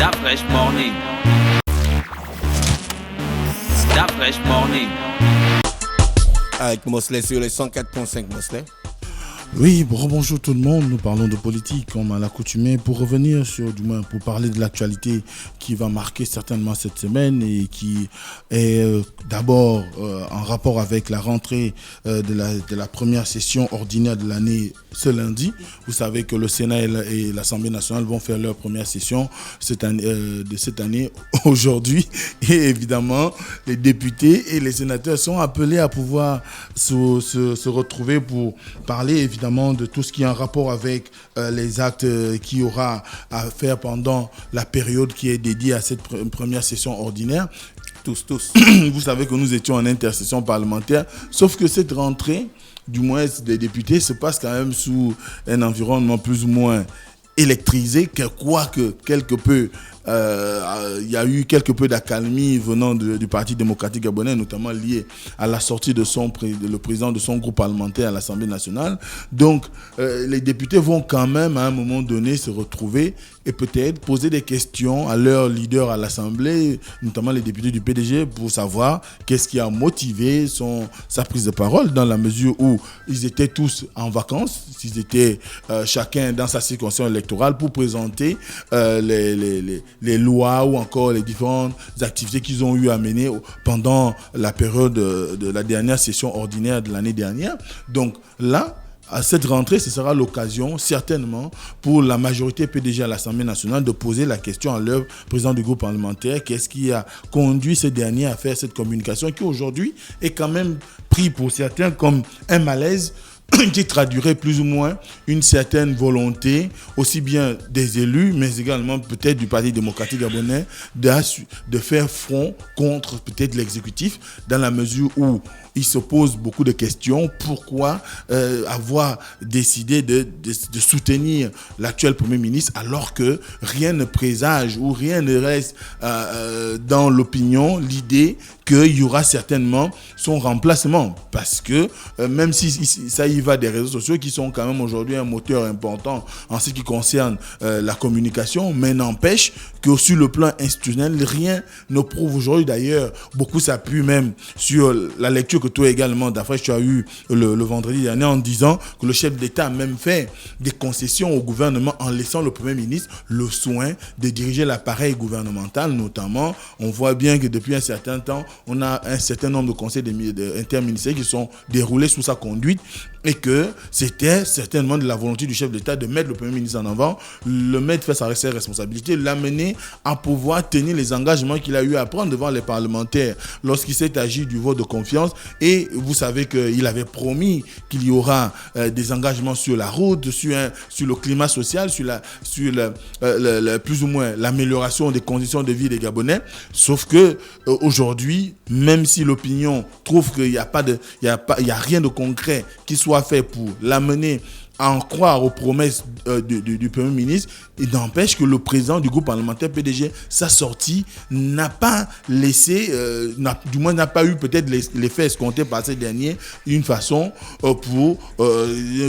That fresh morning. That fresh morning. Avec Mosley sur les 104.5 Mosley. Oui, bonjour tout le monde. Nous parlons de politique comme à l'accoutumée pour revenir pour parler de l'actualité qui va marquer certainement cette semaine et qui est d'abord en rapport avec la rentrée de la première session ordinaire de l'année ce lundi. Vous savez que le Sénat et l'Assemblée nationale vont faire leur première session de cette année aujourd'hui. Et évidemment, les députés et les sénateurs sont appelés à pouvoir se retrouver pour parler évidemment de tout ce qui est en rapport avec les actes qu'il y aura à faire pendant la période qui est dédiée à cette première session ordinaire. Tous. Vous savez que nous étions en intercession parlementaire, sauf que cette rentrée, du moins des députés, se passe quand même sous un environnement plus ou moins électrisé, quoique quelque peu il y a eu quelque peu d'accalmie venant du Parti démocratique gabonais, notamment lié à la sortie de le président de son groupe parlementaire à l'Assemblée nationale. Donc, les députés vont quand même, à un moment donné, se retrouver et peut-être poser des questions à leurs leaders à l'Assemblée, notamment les députés du PDG, pour savoir qu'est-ce qui a motivé sa prise de parole, dans la mesure où ils étaient tous en vacances, s'ils étaient chacun dans sa circonscription électorale pour présenter les lois ou encore les différentes activités qu'ils ont eu à mener pendant la période de la dernière session ordinaire de l'année dernière. Donc là, à cette rentrée, ce sera l'occasion, certainement, pour la majorité PDG à l'Assemblée nationale de poser la question à leur président du groupe parlementaire, qu'est-ce qui a conduit ces derniers à faire cette communication qui aujourd'hui est quand même pris pour certains comme un malaise qui traduirait plus ou moins une certaine volonté, aussi bien des élus, mais également peut-être du Parti démocratique gabonais, de faire front contre peut-être l'exécutif, dans la mesure où il se pose beaucoup de questions. Pourquoi avoir décidé de soutenir l'actuel Premier ministre alors que rien ne présage ou rien ne reste dans l'opinion l'idée qu'il y aura certainement son remplacement, parce que même si ça y va des réseaux sociaux qui sont quand même aujourd'hui un moteur important en ce qui concerne la communication, mais n'empêche que sur le plan institutionnel, rien ne prouve aujourd'hui. D'ailleurs, beaucoup s'appuient même sur la lecture que toi également, d'après tu as eu le vendredi dernier, en disant que le chef d'État a même fait des concessions au gouvernement en laissant le Premier ministre le soin de diriger l'appareil gouvernemental. Notamment, on voit bien que depuis un certain temps, on a un certain nombre de conseils interministériels qui sont déroulés sous sa conduite, et que c'était certainement de la volonté du chef d'État de mettre le Premier ministre en avant, le mettre face à ses responsabilités, l'amener à pouvoir tenir les engagements qu'il a eu à prendre devant les parlementaires lorsqu'il s'est agi du vote de confiance. Et vous savez qu'il avait promis qu'il y aura des engagements sur la route, sur le climat social, sur plus ou moins l'amélioration des conditions de vie des Gabonais. Sauf que aujourd'hui, même si l'opinion trouve qu'il n'y a rien de concret qui soit fait pour l'amener à en croire aux promesses du Premier ministre, il n'empêche que le président du groupe parlementaire PDG, sa sortie n'a pas laissé, du moins n'a pas eu peut-être l'effet escompté par ces derniers, une façon pour,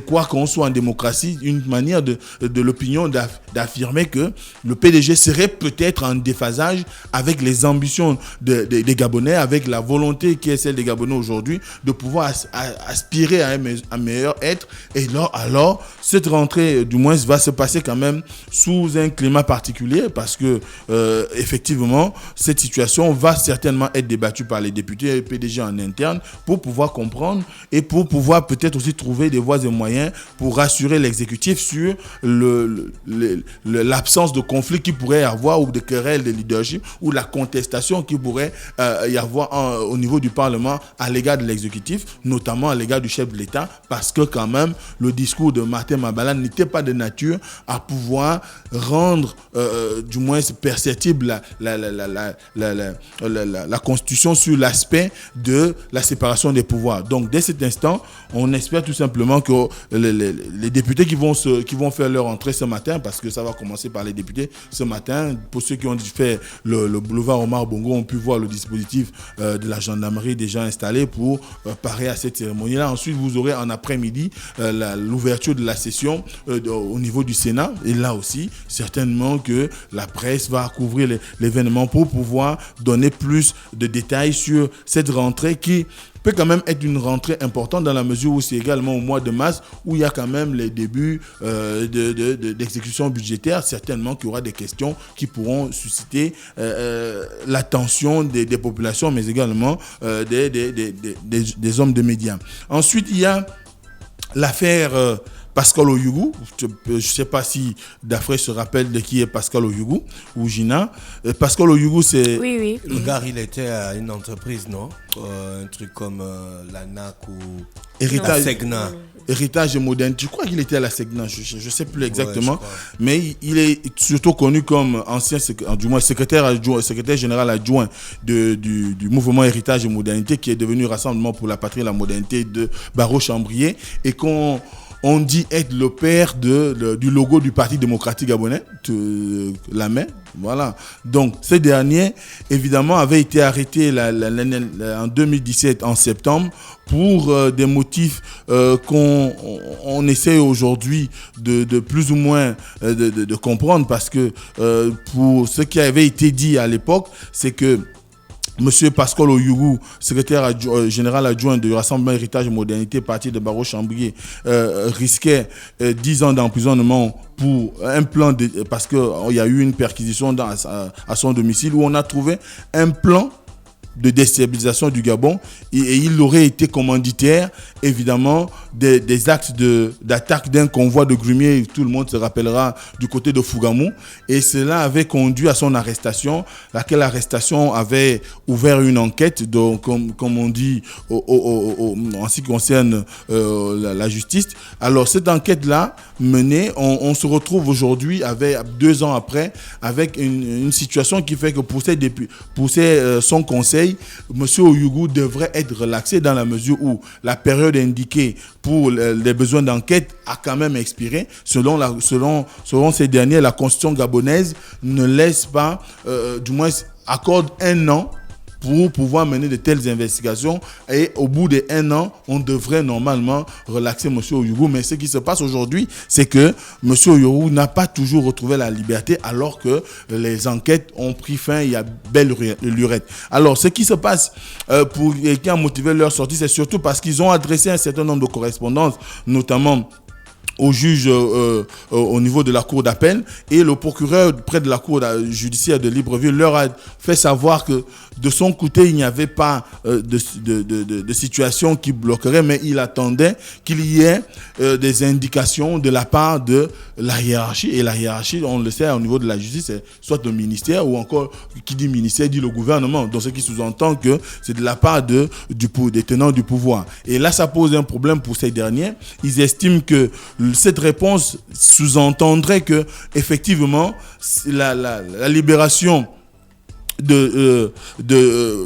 quoi qu'on soit en démocratie, une manière de l'opinion d'affirmer que le PDG serait peut-être en déphasage avec les ambitions des Gabonais, avec la volonté qui est celle des Gabonais aujourd'hui de pouvoir aspirer à un meilleur être. Et alors, cette rentrée, du moins, va se passer quand même sous un climat particulier, parce que, effectivement, cette situation va certainement être débattue par les députés et PDG en interne pour pouvoir comprendre et pour pouvoir peut-être aussi trouver des voies et moyens pour rassurer l'exécutif sur l'absence de conflit qui pourrait y avoir, ou de querelles de leadership, ou la contestation qui pourrait y avoir au niveau du Parlement à l'égard de l'exécutif, notamment à l'égard du chef de l'État, parce que quand même, le discours de Martin Mabala n'était pas de nature à pouvoir rendre du moins perceptible la Constitution sur l'aspect de la séparation des pouvoirs. Donc dès cet instant, on espère tout simplement que les députés qui vont faire leur entrée ce matin, parce que ça va commencer par les députés ce matin, pour ceux qui ont fait le boulevard Omar Bongo, ont pu voir le dispositif de la gendarmerie déjà installé pour parer à cette cérémonie-là. Ensuite, vous aurez en après-midi l'ouverture l'ouverture de la session au niveau du Sénat. Et là aussi, certainement que la presse va couvrir l'événement pour pouvoir donner plus de détails sur cette rentrée qui peut quand même être une rentrée importante dans la mesure où c'est également au mois de mars où il y a quand même les débuts d'exécution budgétaire. Certainement qu'il y aura des questions qui pourront susciter l'attention des populations, mais également des hommes de médias. Ensuite, il y a l'affaire Pascal Oyougou. Je ne sais pas si Dafré se rappelle de qui est Pascal Oyougou ou Gina. Pascal Oyougou, c'est... Oui. Le gars, il était à une entreprise, non? Un truc comme la NAC ou Héritage, la Segna. Héritage et modernité. Je crois qu'il était à la Segna, je ne sais plus exactement. Ouais, mais il est surtout connu comme ancien, du moins secrétaire général adjoint du mouvement Héritage et modernité, qui est devenu Rassemblement pour la patrie et la modernité de Barreau-Chambrier, et on dit être le père du logo du Parti démocratique gabonais, la main. Voilà. Donc, ce dernier, évidemment, avait été arrêté en 2017, en septembre, pour des motifs qu'on essaie aujourd'hui de plus ou moins de comprendre, parce que pour ce qui avait été dit à l'époque, c'est que Monsieur Pascal Oyougou, secrétaire général adjoint du Rassemblement Héritage et Modernité, parti de Barreau-Chambrier, risquait 10 ans d'emprisonnement pour un plan, parce qu'il y a eu une perquisition à son domicile où on a trouvé un plan de déstabilisation du Gabon, et il aurait été commanditaire, évidemment, des actes d'attaque d'un convoi de grumiers, tout le monde se rappellera, du côté de Fougamou, et cela avait conduit à son arrestation, laquelle arrestation avait ouvert une enquête, donc, comme on dit en ce qui concerne la justice. Alors cette enquête-là menée, on se retrouve aujourd'hui, 2 ans après, avec une situation qui fait que pour son conseil, M. Oyougou devrait être relaxé dans la mesure où la période indiquée pour les besoins d'enquête a quand même expiré. Selon ces derniers, la constitution gabonaise ne laisse pas, du moins accorde 1 an pour pouvoir mener de telles investigations, et au bout de 1 an, on devrait normalement relaxer M. Oyougou. Mais ce qui se passe aujourd'hui, c'est que M. Oyougou n'a pas toujours retrouvé la liberté, alors que les enquêtes ont pris fin il y a belle lurette. Alors, ce qui se passe qui a motivé leur sortie, c'est surtout parce qu'ils ont adressé un certain nombre de correspondances, notamment au juge au niveau de la cour d'appel, et le procureur près de la cour judiciaire de Libreville leur a fait savoir que de son côté il n'y avait pas de situation qui bloquerait, mais il attendait qu'il y ait des indications de la part de la hiérarchie, et la hiérarchie, on le sait, au niveau de la justice, c'est soit le ministère, ou encore, qui dit ministère dit le gouvernement, donc ce qui sous-entend que c'est de la part des tenants du pouvoir. Et là ça pose un problème pour ces derniers. Ils estiment que cette réponse sous-entendrait que effectivement la libération de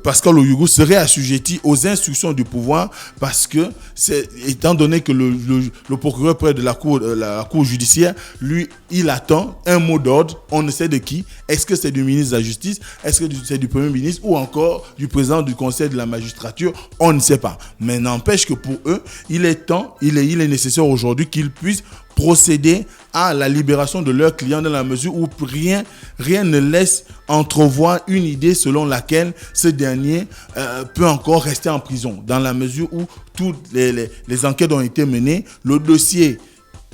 Pascal Oyougou serait assujetti aux instructions du pouvoir, parce que étant donné que le procureur près de la cour judiciaire, lui, il attend un mot d'ordre, on ne sait de qui. Est-ce que c'est du ministre de la Justice, est-ce que c'est du Premier ministre, ou encore du président du Conseil de la magistrature? On ne sait pas. Mais n'empêche que pour eux, il est nécessaire aujourd'hui qu'ils puissent procéder à la libération de leurs clients, dans la mesure où rien ne laisse entrevoir une idée selon laquelle ce dernier peut encore rester en prison, dans la mesure où toutes les enquêtes ont été menées. Le dossier,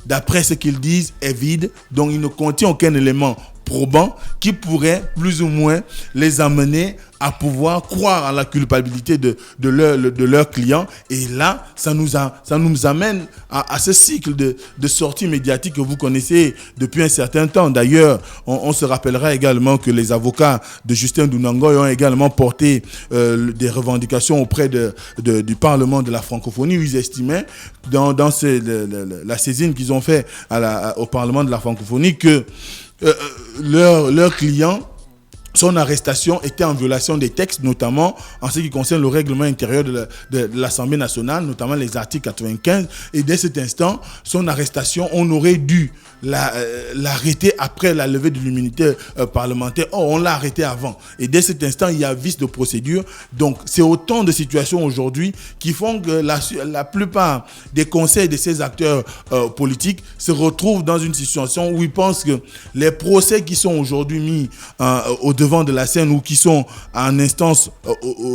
d'après ce qu'ils disent, est vide, donc il ne contient aucun élément probant qui pourrait plus ou moins les amener à pouvoir croire à la culpabilité de leurs clients. Et là, ça nous amène à ce cycle de sorties médiatiques que vous connaissez depuis un certain temps. D'ailleurs, on se rappellera également que les avocats de Justin Dounangoy ont également porté des revendications auprès du Parlement de la francophonie, où ils estimaient, dans la saisine qu'ils ont fait au Parlement de la francophonie, que leurs clients son arrestation était en violation des textes, notamment en ce qui concerne le règlement intérieur de l'Assemblée nationale, notamment les articles 95. Et dès cet instant, son arrestation, on aurait dû l'arrêter après la levée de l'immunité parlementaire. Or, on l'a arrêté avant. Et dès cet instant, il y a vice de procédure. Donc, c'est autant de situations aujourd'hui qui font que la plupart des conseils de ces acteurs politiques se retrouvent dans une situation où ils pensent que les procès qui sont aujourd'hui mis au devant de la scène ou qui sont en instance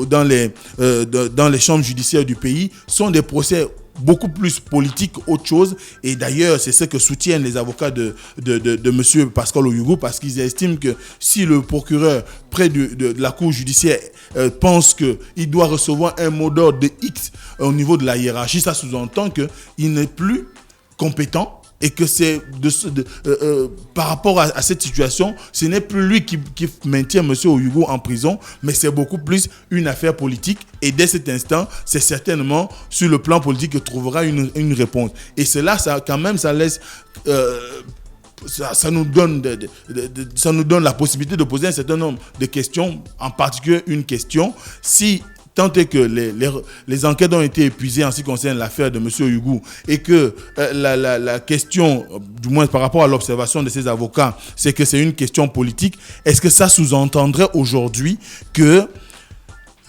dans les chambres judiciaires du pays sont des procès beaucoup plus politique qu'autre chose. Et d'ailleurs, c'est ce que soutiennent les avocats de M. Pascal Oyougou, parce qu'ils estiment que si le procureur près de la cour judiciaire pense qu'il doit recevoir un mot d'ordre de X au niveau de la hiérarchie, ça sous-entend qu'il n'est plus compétent. Et que c'est par rapport à cette situation, ce n'est plus lui qui maintient M. Oyougou en prison, mais c'est beaucoup plus une affaire politique. Et dès cet instant, c'est certainement sur le plan politique qu'il trouvera une réponse. Et cela, ça laisse... Ça nous donne la possibilité de poser un certain nombre de questions, en particulier une question. Si tant est que les enquêtes ont été épuisées en ce qui concerne l'affaire de M. Oyougou et que la question, du moins par rapport à l'observation de ces avocats, c'est que c'est une question politique, est-ce que ça sous-entendrait aujourd'hui que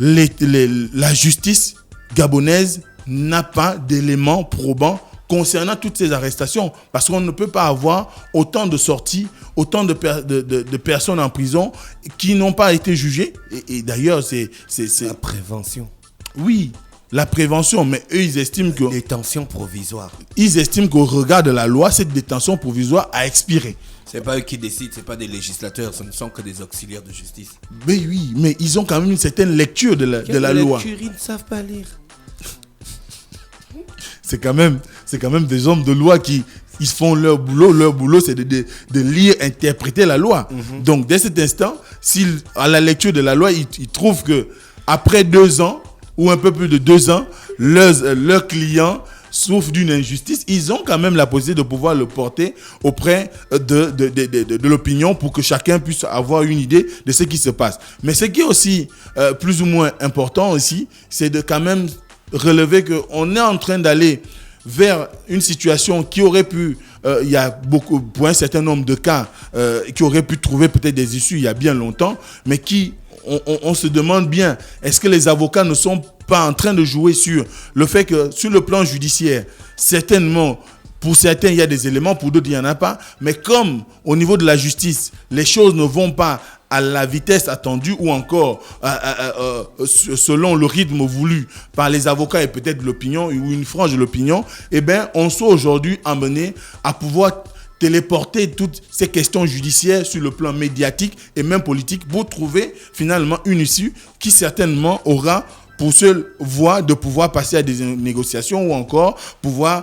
la justice gabonaise n'a pas d'éléments probants concernant toutes ces arrestations? Parce qu'on ne peut pas avoir autant de sorties, autant de personnes en prison qui n'ont pas été jugées. Et d'ailleurs, c'est... La prévention. Oui, la prévention, mais eux, ils estiment que... Détention provisoire. Ils estiment qu'au regard de la loi, cette détention provisoire a expiré. C'est pas eux qui décident, c'est pas des législateurs, ce ne sont que des auxiliaires de justice. Mais oui, mais ils ont quand même une certaine lecture de la loi. Ils ne savent pas lire. C'est quand même des hommes de loi qui ils font leur boulot. Leur boulot, c'est de lire, interpréter la loi. Mm-hmm. Donc, dès cet instant, à la lecture de la loi, ils trouvent que après 2 ans, ou un peu plus de 2 ans, leurs clients souffrent d'une injustice. Ils ont quand même la possibilité de pouvoir le porter auprès de l'opinion pour que chacun puisse avoir une idée de ce qui se passe. Mais ce qui est aussi plus ou moins important aussi, c'est de quand même relever qu'on est en train d'aller vers une situation qui aurait pu, il y a beaucoup, pour un certain nombre de cas, qui aurait pu trouver peut-être des issues il y a bien longtemps, mais qui, on se demande bien, est-ce que les avocats ne sont pas en train de jouer sur le fait que sur le plan judiciaire, certainement, pour certains, il y a des éléments, pour d'autres, il n'y en a pas, mais comme au niveau de la justice, les choses ne vont pas à la vitesse attendue ou encore selon le rythme voulu par les avocats et peut-être l'opinion ou une frange de l'opinion, eh bien, on soit aujourd'hui amené à pouvoir téléporter toutes ces questions judiciaires sur le plan médiatique et même politique pour trouver finalement une issue qui certainement aura pour seule voie de pouvoir passer à des négociations ou encore pouvoir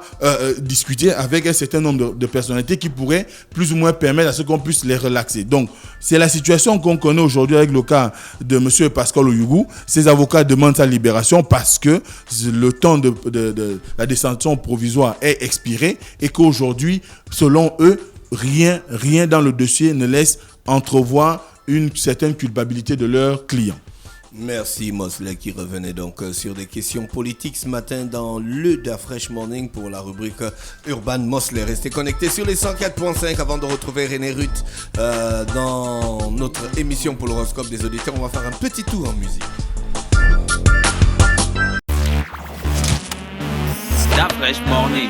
discuter avec un certain nombre de personnalités qui pourraient plus ou moins permettre à ce qu'on puisse les relaxer. Donc, c'est la situation qu'on connaît aujourd'hui avec le cas de M. Pascal Oyougou. Ces avocats demandent sa libération parce que le temps de la détention provisoire est expiré et qu'aujourd'hui, selon eux, rien dans le dossier ne laisse entrevoir une certaine culpabilité de leurs clients. Merci Mosley qui revenait donc sur des questions politiques ce matin dans le Da Fresh Morning pour la rubrique Urban Mosley. Restez connectés sur les 104.5 avant de retrouver René Ruth dans notre émission pour l'horoscope des auditeurs. On va faire un petit tour en musique. Da Fresh Morning.